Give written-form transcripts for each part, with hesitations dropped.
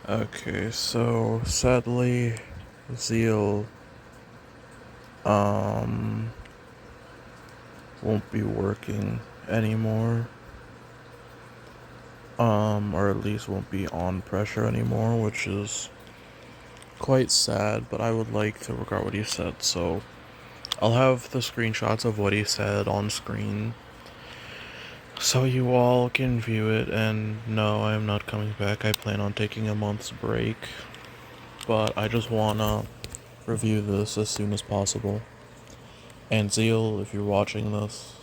Okay, so sadly, Zeal um won't be working anymore. Or at least won't be on pressure anymore, which is quite sad, but I would like to regard what he said, so I'll have the screenshots of what he said on screen so you all can view it. And no, I am not coming back. I plan on taking a month's break, but I just wanna review this as soon as possible. And Zeal, if you're watching this,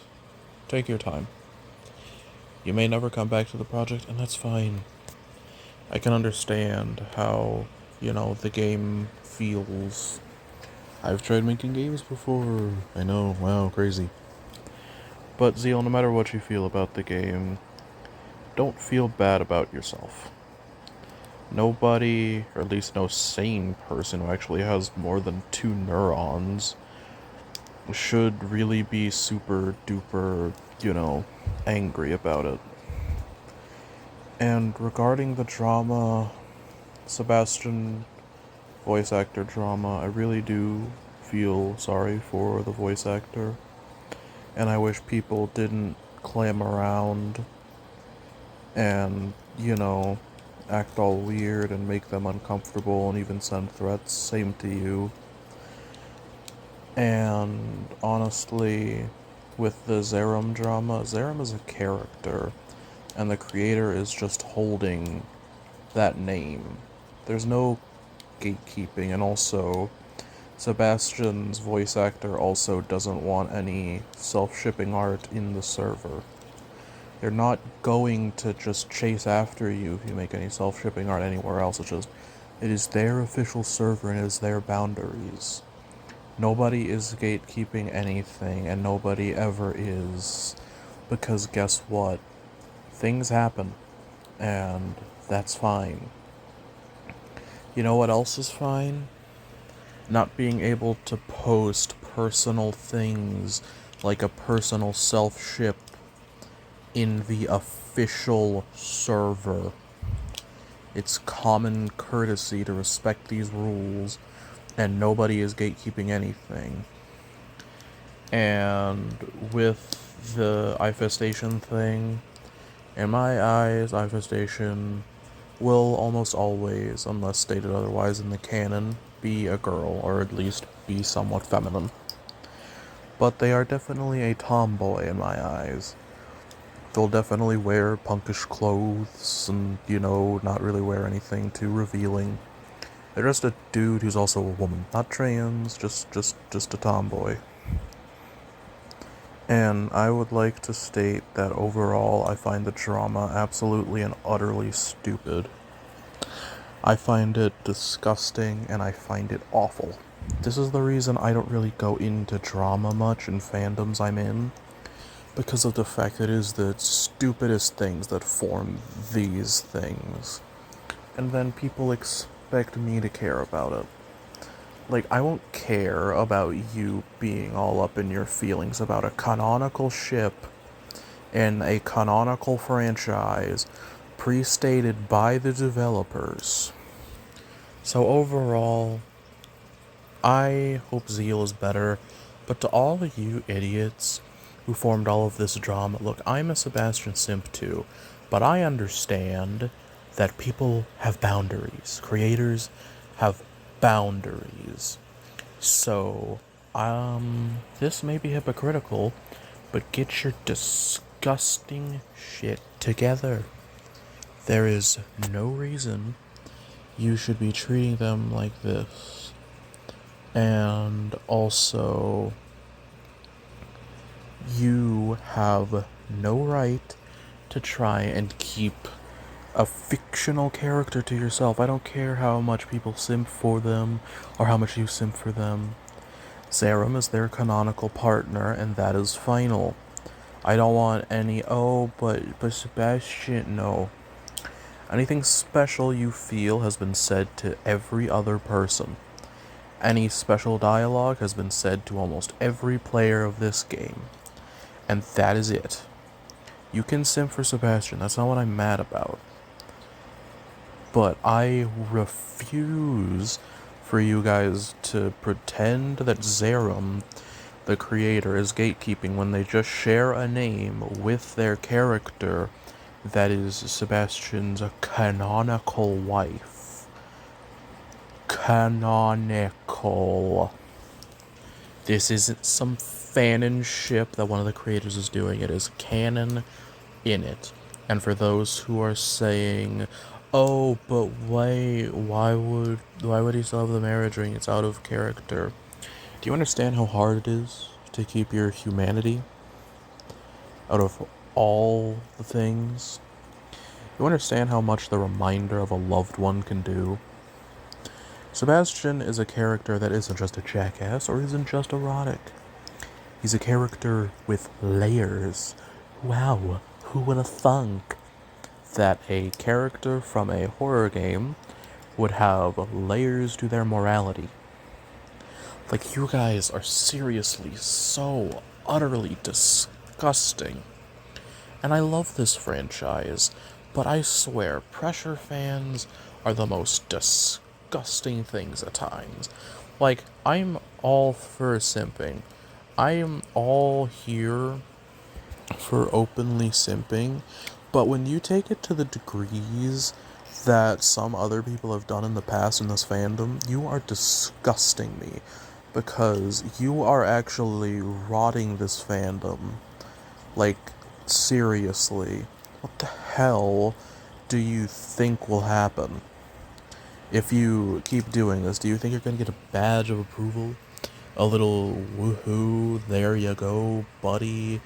take your time. You may never come back to the project, and that's fine. I can understand how, the game feels. I've tried making games before. I know, wow, crazy. But Zeal, no matter what you feel about the game, don't feel bad about yourself. Nobody, or at least no sane person who actually has more than 2 neurons, should really be super duper, angry about it. And regarding the drama, Sebastian voice actor drama, I really do feel sorry for the voice actor. And I wish people didn't clam around and, act all weird and make them uncomfortable and even send threats. Same to you. And honestly, with the Zerum drama, Zerum is a character, and the creator is just holding that name. There's no gatekeeping, and also, Sebastian's voice actor also doesn't want any self-shipping art in the server. They're not going to just chase after you if you make any self-shipping art anywhere else. It is their official server and it is their boundaries. Nobody is gatekeeping anything, and nobody ever is. Because guess what? Things happen, and that's fine. You know what else is fine? Not being able to post personal things like a personal self-ship in the official server. It's common courtesy to respect these rules, and nobody is gatekeeping anything. And with the infestation thing, in my eyes, infestation will almost always, unless stated otherwise in the canon, be a girl, or at least be somewhat feminine. But they are definitely a tomboy in my eyes. They'll definitely wear punkish clothes and, not really wear anything too revealing. They're just a dude who's also a woman. Not trans, just a tomboy. And I would like to state that overall I find the drama absolutely and utterly stupid. I find it disgusting and I find it awful. This is the reason I don't really go into drama much in fandoms I'm in, because of the fact that it is the stupidest things that form these things. And then people expect me to care about it. Like, I won't care about you being all up in your feelings about a canonical ship in a canonical franchise pre-stated by the developers. So overall, I hope Zeal is better, but to all of you idiots who formed all of this drama, look, I'm a Sebastian simp too, but I understand that people have boundaries. Creators have boundaries. So, this may be hypocritical, but get your disgusting shit together. There is no reason you should be treating them like this. And also, you have no right to try and keep a fictional character to yourself. I don't care how much people simp for them or how much you simp for them. Zerum is their canonical partner, and that is final. I don't want any, but Sebastian, no. Anything special you feel has been said to every other person. Any special dialogue has been said to almost every player of this game. And that is it. You can simp for Sebastian, that's not what I'm mad about. But I refuse for you guys to pretend that Zerum, the creator, is gatekeeping when they just share a name with their character that is Sebastian's canonical wife. Canonical. This isn't some fanon ship that one of the creators is doing. It is canon in it. And for those who are saying, "Oh, but why would he still have the marriage ring? It's out of character." Do you understand how hard it is to keep your humanity out of all the things? You understand how much the reminder of a loved one can do? Sebastian is a character that isn't just a jackass or isn't just erotic. He's a character with layers. Wow, who would have thunk that a character from a horror game would have layers to their morality? Like, you guys are seriously so utterly disgusting. And I love this franchise, but I swear, Pressure fans are the most disgusting things at times. Like, I'm all for simping. I am all here for openly simping, but when you take it to the degrees that some other people have done in the past in this fandom, you are disgusting me, because you are actually rotting this fandom. Like, seriously, what the hell do you think will happen if you keep doing this? Do you think you're gonna get a badge of approval? A little woohoo, there you go, buddy,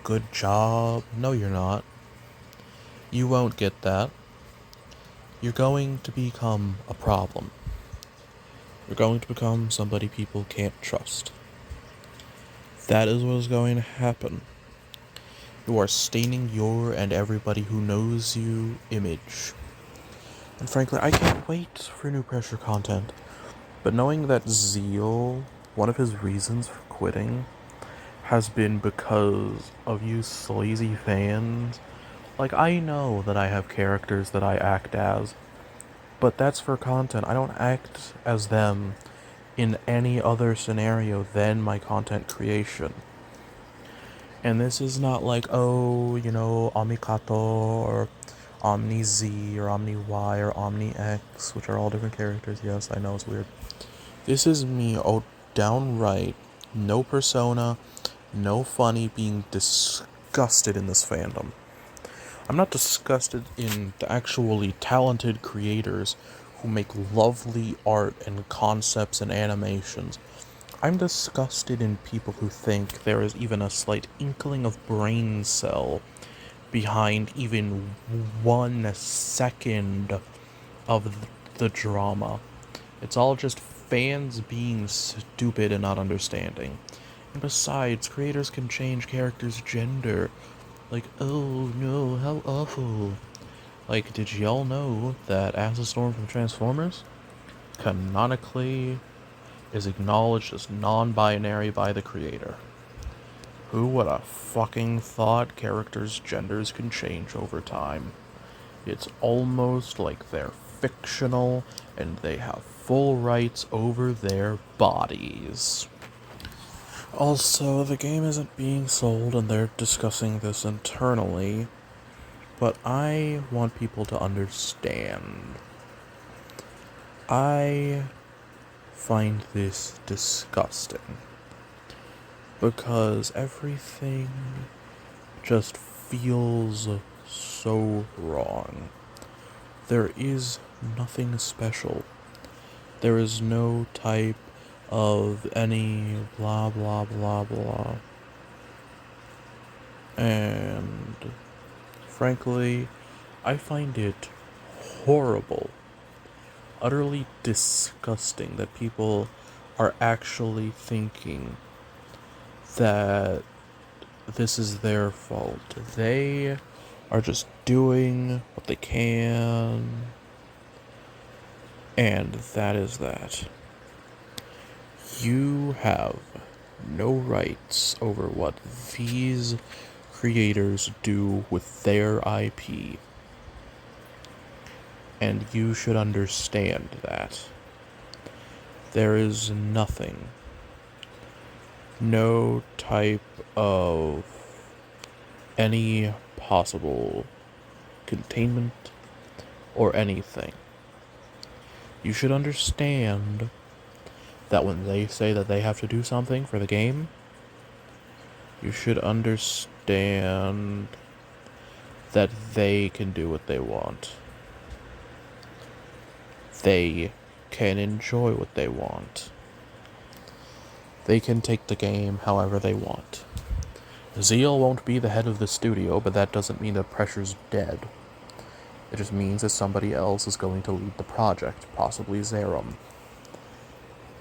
good job? No, you're not. You won't get that. You're going to become a problem. You're going to become somebody people can't trust. That is what is going to happen. You are staining your and everybody who knows you image. And frankly, I can't wait for new Pressure content. But knowing that Zeal, one of his reasons for quitting, has been because of you sleazy fans. Like, I know that I have characters that I act as, but that's for content. I don't act as them in any other scenario than my content creation. And this is not like, oh, Omnikato or Omni Z or Omni Y or Omni X, which are all different characters. Yes, I know it's weird. This is me, downright, no persona, no funny, being disgusted in this fandom. I'm not disgusted in the actually talented creators who make lovely art and concepts and animations. I'm disgusted in people who think there is even a slight inkling of brain cell behind even 1 second of the drama. It's all just fans being stupid and not understanding. And besides, creators can change characters' gender. Like, oh no, how awful. Like, did y'all know that Acid Storm from Transformers canonically is acknowledged as non-binary by the creator? Who would have fucking thought characters' genders can change over time? It's almost like they're fictional and they have full rights over their bodies. Also, the game isn't being sold and they're discussing this internally, but I want people to understand. I find this disgusting because everything just feels so wrong. There is nothing special. There is no type of any blah blah blah blah. And frankly, I find it horrible, utterly disgusting that people are actually thinking that this is their fault. They are just doing what they can, and that is that. You have no rights over what these creators do with their IP. And you should understand that. There is nothing, no type of any possible containment or anything. You should understand that when they say that they have to do something for the game, you should understand that they can do what they want. They can enjoy what they want. They can take the game however they want. Zeal won't be the head of the studio, but that doesn't mean that Pressure's dead. It just means that somebody else is going to lead the project, possibly Zerum.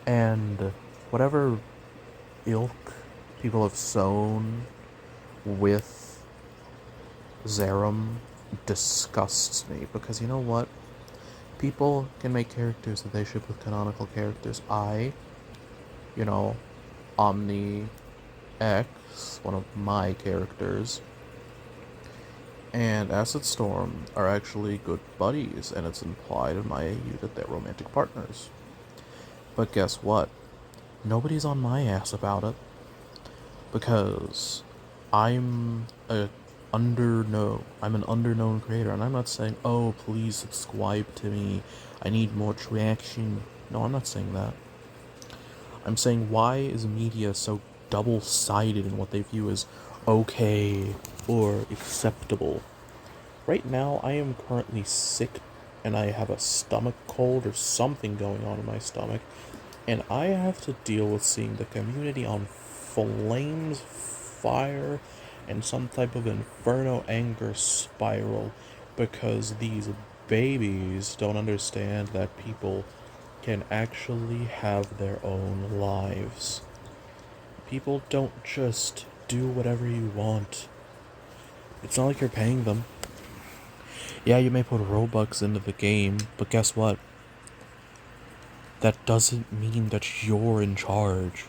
And whatever ilk people have sown with Zerum disgusts me, because you know what? People can make characters that they ship with canonical characters. Omni X, one of my characters, and Acid Storm are actually good buddies, and it's implied in my AU that they're romantic partners. But guess what? Nobody's on my ass about it, because I'm an underknown creator, and I'm not saying, oh, please subscribe to me, I need more traction. No, I'm not saying that. I'm saying, why is media so double-sided in what they view as okay or acceptable? Right now, I am currently sick, and I have a stomach cold or something going on in my stomach, and I have to deal with seeing the community on flames, fire, and some type of inferno anger spiral because these babies don't understand that people can actually have their own lives. People don't just do whatever you want. It's not like you're paying them. Yeah, you may put Robux into the game, but guess what? That doesn't mean that you're in charge.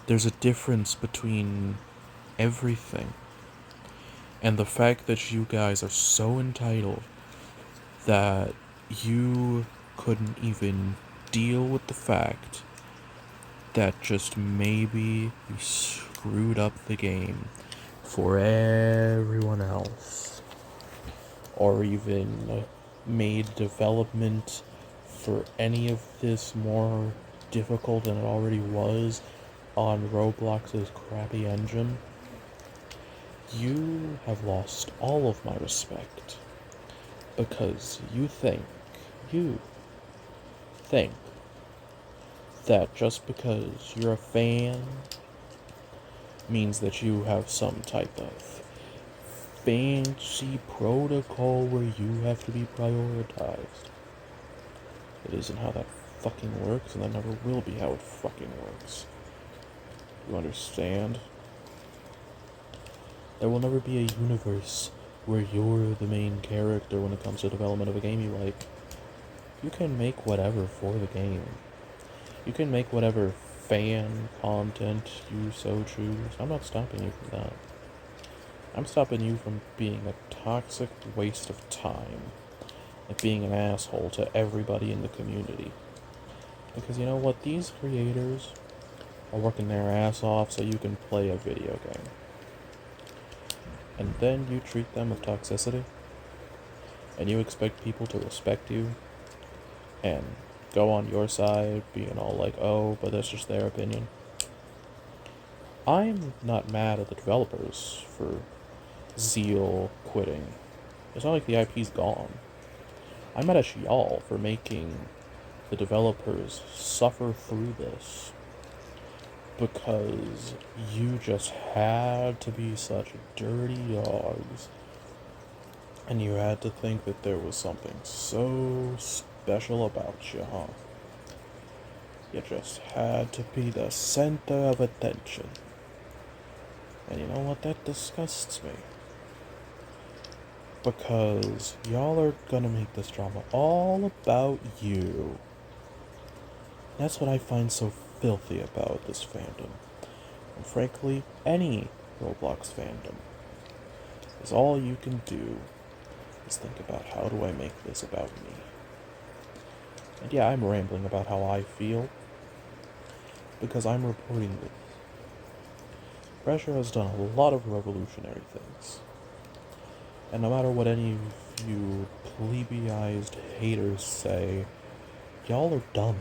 There's a difference between everything. And the fact that you guys are so entitled that you couldn't even deal with the fact that just maybe you screwed up the game for everyone else, or even made development for any of this more difficult than it already was on Roblox's crappy engine, you have lost all of my respect, because you think that just because you're a fan means that you have some type of fancy protocol where you have to be prioritized. It isn't how that fucking works, and that never will be how it fucking works. You understand? There will never be a universe where you're the main character when it comes to development of a game you like. You can make whatever for the game. You can make whatever fan content you so choose. I'm not stopping you from that. I'm stopping you from being a toxic waste of time and being an asshole to everybody in the community. Because you know what? These creators are working their ass off so you can play a video game. And then you treat them with toxicity, and you expect people to respect you and go on your side, being all like, oh, but that's just their opinion. I'm not mad at the developers for Zeal quitting. It's not like the IP's gone. I'm mad at y'all for making the developers suffer through this, because you just had to be such dirty dogs, and you had to think that there was something so special about you, huh? You just had to be the center of attention. And you know what? That disgusts me. Because y'all are gonna make this drama all about you. That's what I find so filthy about this fandom. And frankly, any Roblox fandom. Is all you can do is think about how do I make this about me. And yeah, I'm rambling about how I feel, because I'm reporting this. Pressure has done a lot of revolutionary things. And no matter what any of you plebiaized haters say, y'all are dumb.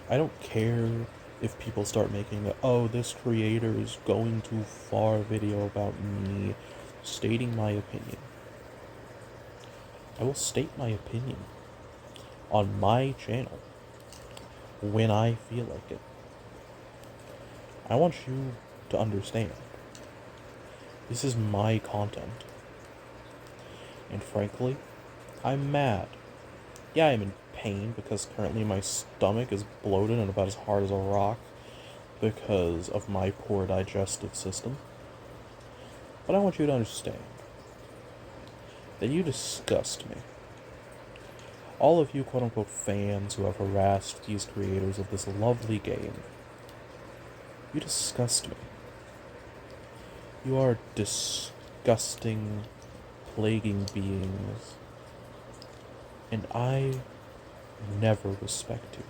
I don't care if people start making the, oh, this creator is going too far video about me stating my opinion. I will state my opinion on my channel when I feel like it. I want you to understand. This is my content. And frankly, I'm mad. Yeah, I'm in pain because currently my stomach is bloated and about as hard as a rock because of my poor digestive system. But I want you to understand that you disgust me. All of you quote-unquote fans who have harassed these creators of this lovely game, you disgust me. You are disgusting, plaguing beings, and I never respect you.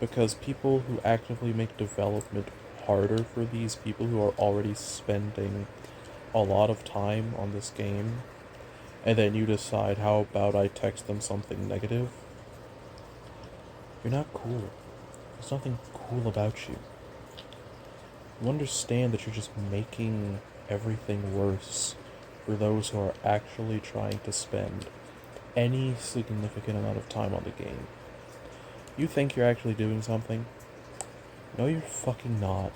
Because people who actively make development harder for these people who are already spending a lot of time on this game, and then you decide, how about I text them something negative? You're not cool. There's nothing cool about you. You understand that you're just making everything worse for those who are actually trying to spend any significant amount of time on the game. You think you're actually doing something? No, you're fucking not.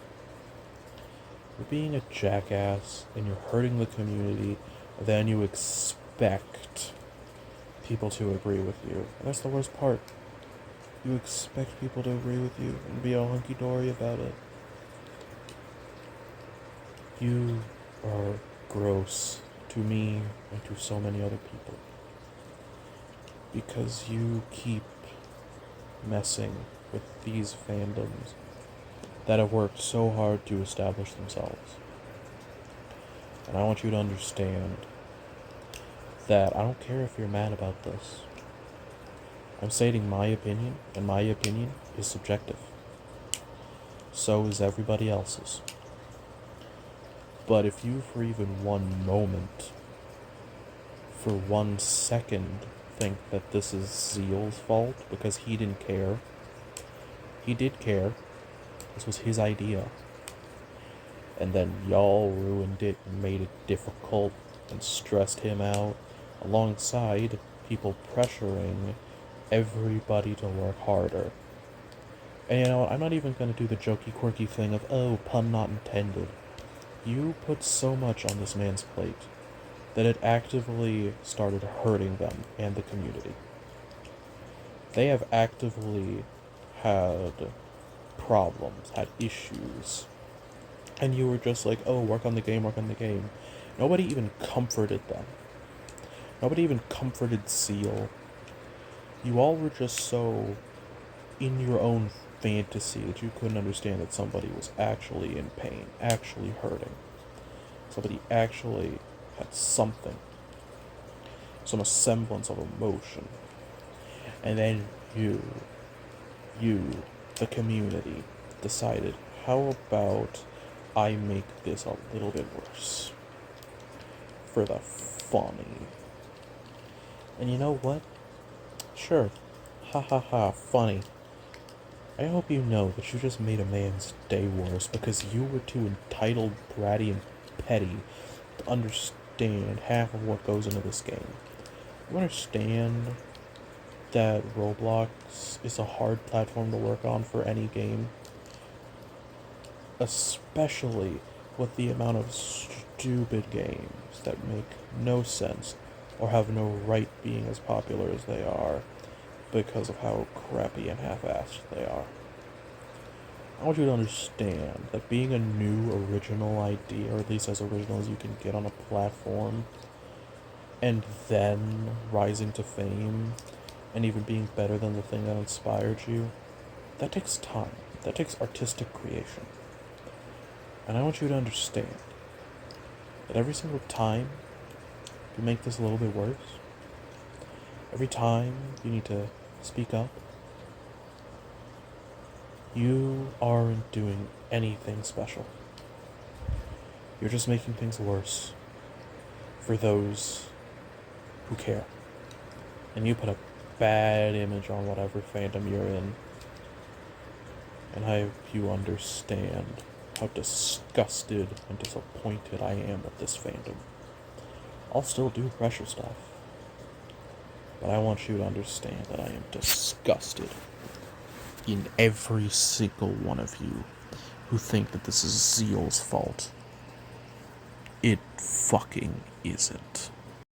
You're being a jackass, and you're hurting the community, and then you expect people to agree with you. And that's the worst part. You expect people to agree with you and be all hunky-dory about it. You are gross to me and to so many other people. Because you keep messing with these fandoms that have worked so hard to establish themselves. And I want you to understand that I don't care if you're mad about this. I'm stating my opinion, and my opinion is subjective. So is everybody else's. But if you for even one moment, for 1 second, think that this is Zeal's fault because he didn't care, he did care. This was his idea. And then y'all ruined it and made it difficult and stressed him out, alongside people pressuring everybody to work harder. And you know what, I'm not even going to do the jokey quirky thing of, oh, pun not intended. You put so much on this man's plate that it actively started hurting them and the community. They have actively had problems, had issues, and you were just like, oh, work on the game, work on the game. Nobody even comforted them. Nobody even comforted Seal. You all were just so in your own fantasy that you couldn't understand that somebody was actually in pain, actually hurting. Somebody actually had something, some semblance of emotion. And then you, the community, decided, how about I make this a little bit worse for the funny. And you know what? Sure, ha ha ha, funny. I hope you know that you just made a man's day worse because you were too entitled, bratty, and petty to understand half of what goes into this game. You understand that Roblox is a hard platform to work on for any game, especially with the amount of stupid games that make no sense or have no right being as popular as they are because of how crappy and half-assed they are. I want you to understand that being a new original idea, or at least as original as you can get on a platform, and then rising to fame, and even being better than the thing that inspired you, that takes time. That takes artistic creation. And I want you to understand that every single time You make this a little bit worse. Every time you need to speak up, you aren't doing anything special. You're just making things worse for those who care. And you put a bad image on whatever fandom you're in. And I hope you understand how disgusted and disappointed I am with this fandom. I'll still do pressure stuff. But I want you to understand that I am disgusted in every single one of you who think that this is Zeal's fault. It fucking isn't.